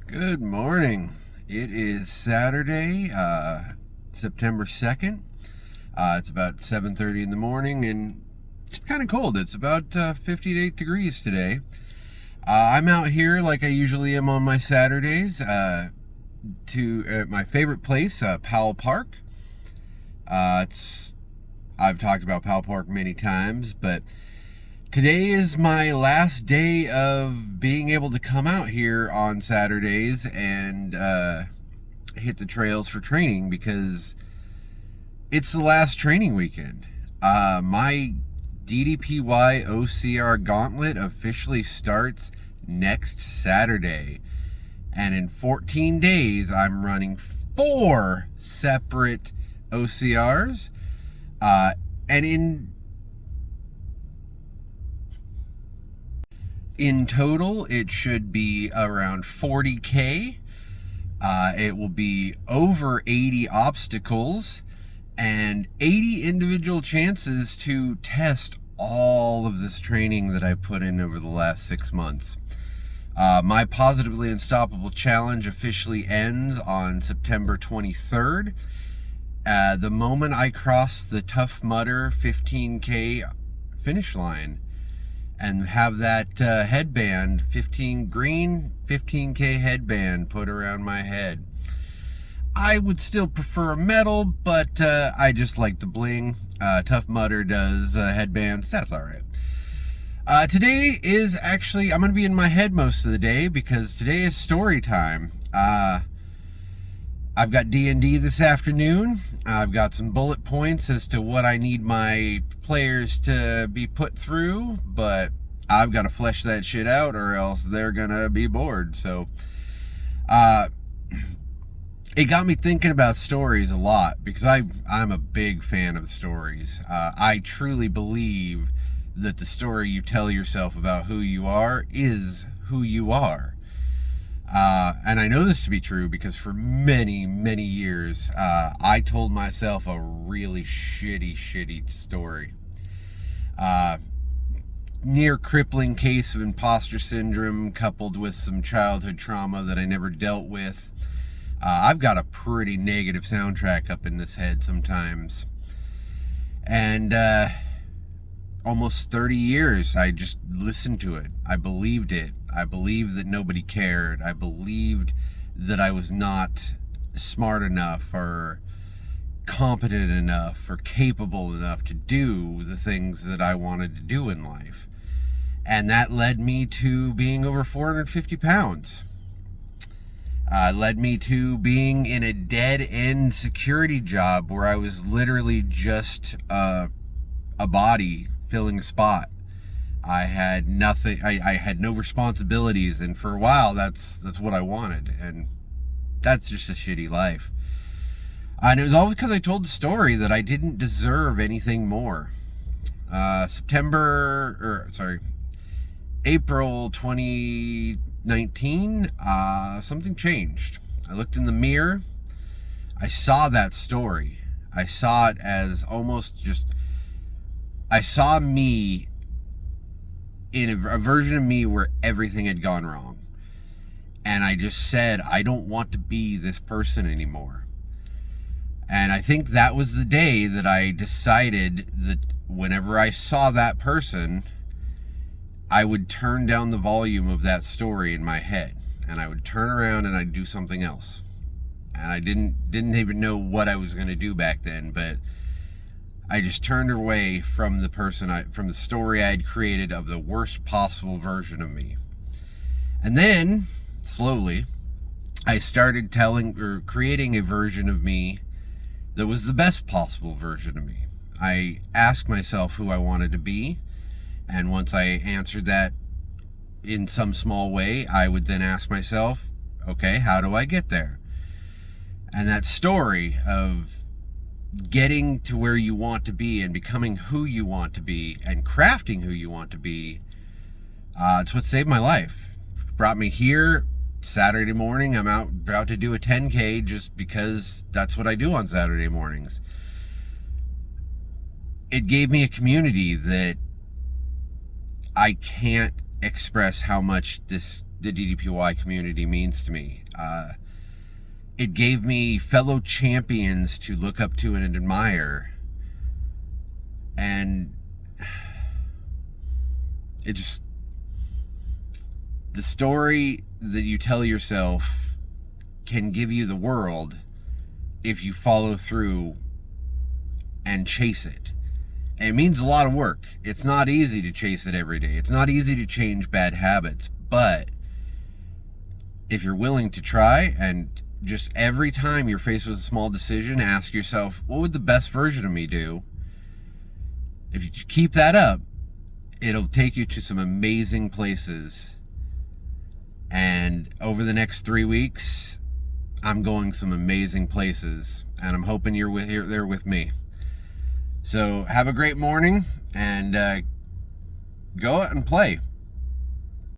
Good morning. It is Saturday, September 2nd. It's about 7:30 in the morning, and it's kind of cold. It's about 58 degrees today. I'm out here like I usually am on my Saturdays to my favorite place, Powell Park. I've talked about Powell Park many times, but today is my last day of being able to come out here on Saturdays and hit the trails for training because it's the last training weekend. My DDPY OCR Gauntlet officially starts next Saturday. And in 14 days, I'm running 4 separate OCRs. And in total, it should be around 40K. It will be over 80 obstacles and 80 individual chances to test all of this training that I put in over the last 6 months. My Positively Unstoppable Challenge officially ends on September 23rd. The moment I cross the Tough Mudder 15K finish line and have that headband, 15K headband put around my head. I would still prefer a medal, but I just like the bling. Tough Mudder does headbands. That's all right. Today is actually, I'm going to be in my head most of the day because today is story time. I've got D&D this afternoon. I've got some bullet points as to what I need my players to be put through, but I've got to flesh that shit out or else they're going to be bored. So, it got me thinking about stories a lot because I'm a big fan of stories. I truly believe that the story you tell yourself about who you are is who you are. And I know this to be true because for many, many years, I told myself a really shitty story. Near crippling case of imposter syndrome coupled with some childhood trauma that I never dealt with. I've got a pretty negative soundtrack up in this head sometimes. And almost 30 years, I just listened to it. I believed it. I believed that nobody cared. I believed that I was not smart enough or competent enough or capable enough to do the things that I wanted to do in life. And that led me to being over 450 pounds. Led me to being in a dead-end security job where I was literally just a body filling a spot. I had nothing. I had no responsibilities, and for a while, that's what I wanted, and that's just a shitty life. And it was all because I told the story that I didn't deserve anything more. April 2019, something changed. I looked in the mirror. I saw that story. I saw it as almost just, I saw me in a version of me where everything had gone wrong. And I just said, I don't want to be this person anymore. And I think that was the day that I decided that whenever I saw that person, I would turn down the volume of that story in my head, and I would turn around and I'd do something else. And I didn't even know what I was going to do back then, but I just turned away from the from the story I had created of the worst possible version of me. And then, slowly, I started creating a version of me that was the best possible version of me. I asked myself who I wanted to be, and once I answered that in some small way, I would then ask myself, okay, how do I get there? And that story of getting to where you want to be and becoming who you want to be and crafting who you want to be, it's what saved my life. Brought me here. Saturday morning, I'm about to do a 10K just because that's what I do on Saturday mornings. It gave me a community that I can't express how much this the DDPY community means to me. It gave me fellow champions to look up to and admire. And it just, the story that you tell yourself can give you the world if you follow through and chase it. And it means a lot of work. It's not easy to chase it every day. It's not easy to change bad habits, but if you're willing to try, and just every time you're faced with a small decision, ask yourself, what would the best version of me do? If you keep that up, it'll take you to some amazing places. And over the next 3 weeks, I'm going some amazing places, and I'm hoping you're there with me. So have a great morning, and go out and play.